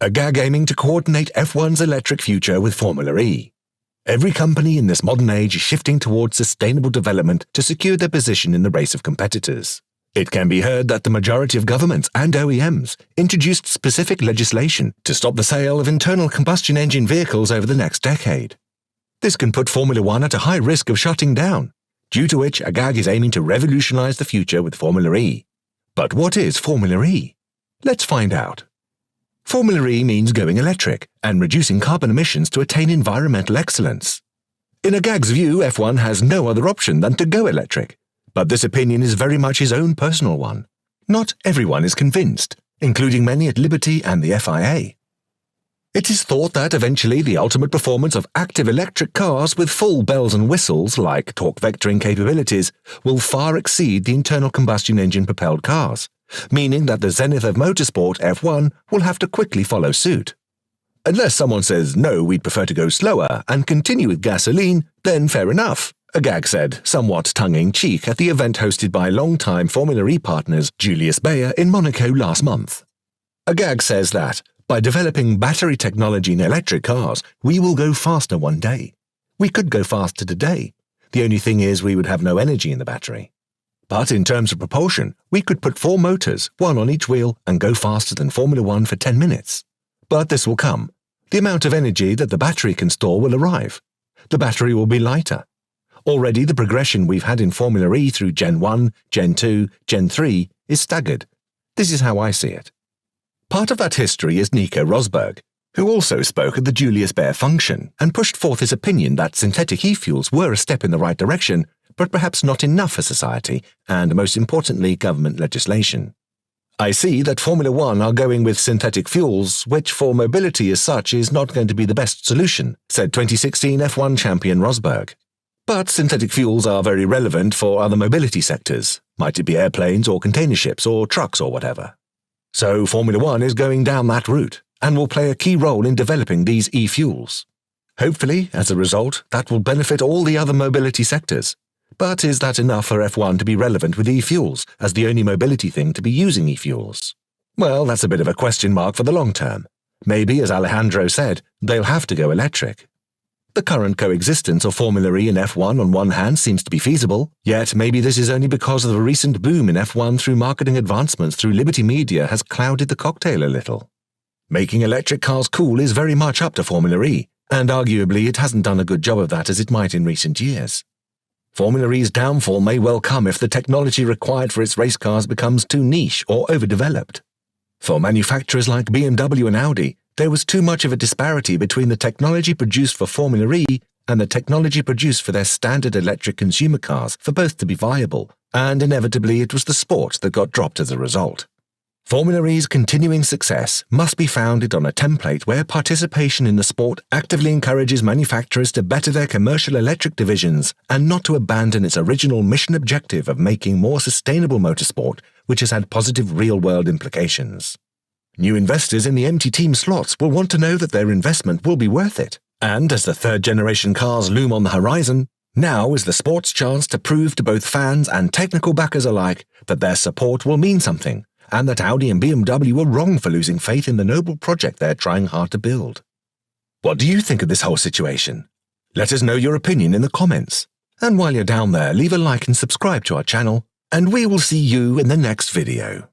AGAG aiming to coordinate F1's electric future with Formulary. Every company in this modern age is shifting towards sustainable development to secure their position in the race of competitors. It can be heard that the majority of governments and OEMs introduced specific legislation to stop the sale of internal combustion engine vehicles over the next decade. This can put Formula One at a high risk of shutting down, due to which AGAG is aiming to revolutionize the future with Formulary. But what is Formulary? Let's find out. Formulary means going electric and reducing carbon emissions to attain environmental excellence. In AGAG's view, F1 has no other option than to go electric, but this opinion is very much his own personal one. Not everyone is convinced, including many at Liberty and the FIA. It is thought that eventually the ultimate performance of active electric cars with full bells and whistles like torque vectoring capabilities will far exceed the internal combustion engine-propelled cars, meaning that the zenith of motorsport F1 will have to quickly follow suit. Unless someone says, no, we'd prefer to go slower and continue with gasoline, then fair enough, AGAG said, somewhat tongue-in-cheek at the event hosted by longtime Formulary partners Julius Baer in Monaco last month. AGAG says that, by developing battery technology in electric cars, we will go faster one day. We could go faster today. The only thing is we would have no energy in the battery. But in terms of propulsion, we could put 4 motors, 1 on each wheel, and go faster than Formula One for 10 minutes. But this will come. The amount of energy that the battery can store will arrive. The battery will be lighter. Already the progression we've had in Formulary through Gen 1, Gen 2, Gen 3 is staggered. This is how I see it. Part of that history is Nico Rosberg, who also spoke at the Julius Baer function and pushed forth his opinion that synthetic e-fuels were a step in the right direction, but perhaps not enough for society and, most importantly, government legislation. I see that Formula One are going with synthetic fuels, which for mobility as such is not going to be the best solution, said 2016 F1 champion Rosberg. But synthetic fuels are very relevant for other mobility sectors, might it be airplanes or container ships or trucks or whatever. So Formula One is going down that route and will play a key role in developing these e-fuels. Hopefully, as a result, that will benefit all the other mobility sectors. But is that enough for F1 to be relevant with e-fuels as the only mobility thing to be using e-fuels? Well, that's a bit of a question mark for the long term. Maybe, as Alejandro said, they'll have to go electric. The current coexistence of Formulary and F1 on one hand seems to be feasible, yet maybe this is only because of the recent boom in F1 through marketing advancements through Liberty Media has clouded the cocktail a little. Making electric cars cool is very much up to Formulary, and arguably it hasn't done a good job of that as it might in recent years. Formulary's downfall may well come if the technology required for its race cars becomes too niche or overdeveloped. For manufacturers like BMW and Audi, there was too much of a disparity between the technology produced for Formulary and the technology produced for their standard electric consumer cars for both to be viable, and inevitably it was the sport that got dropped as a result. Formulary's continuing success must be founded on a template where participation in the sport actively encourages manufacturers to better their commercial electric divisions and not to abandon its original mission objective of making more sustainable motorsport, which has had positive real-world implications. New investors in the empty team slots will want to know that their investment will be worth it. And as the third-generation cars loom on the horizon, now is the sport's chance to prove to both fans and technical backers alike that their support will mean something, and that Audi and BMW were wrong for losing faith in the noble project they're trying hard to build. What do you think of this whole situation? Let us know your opinion in the comments. And while you're down there, leave a like and subscribe to our channel, and we will see you in the next video.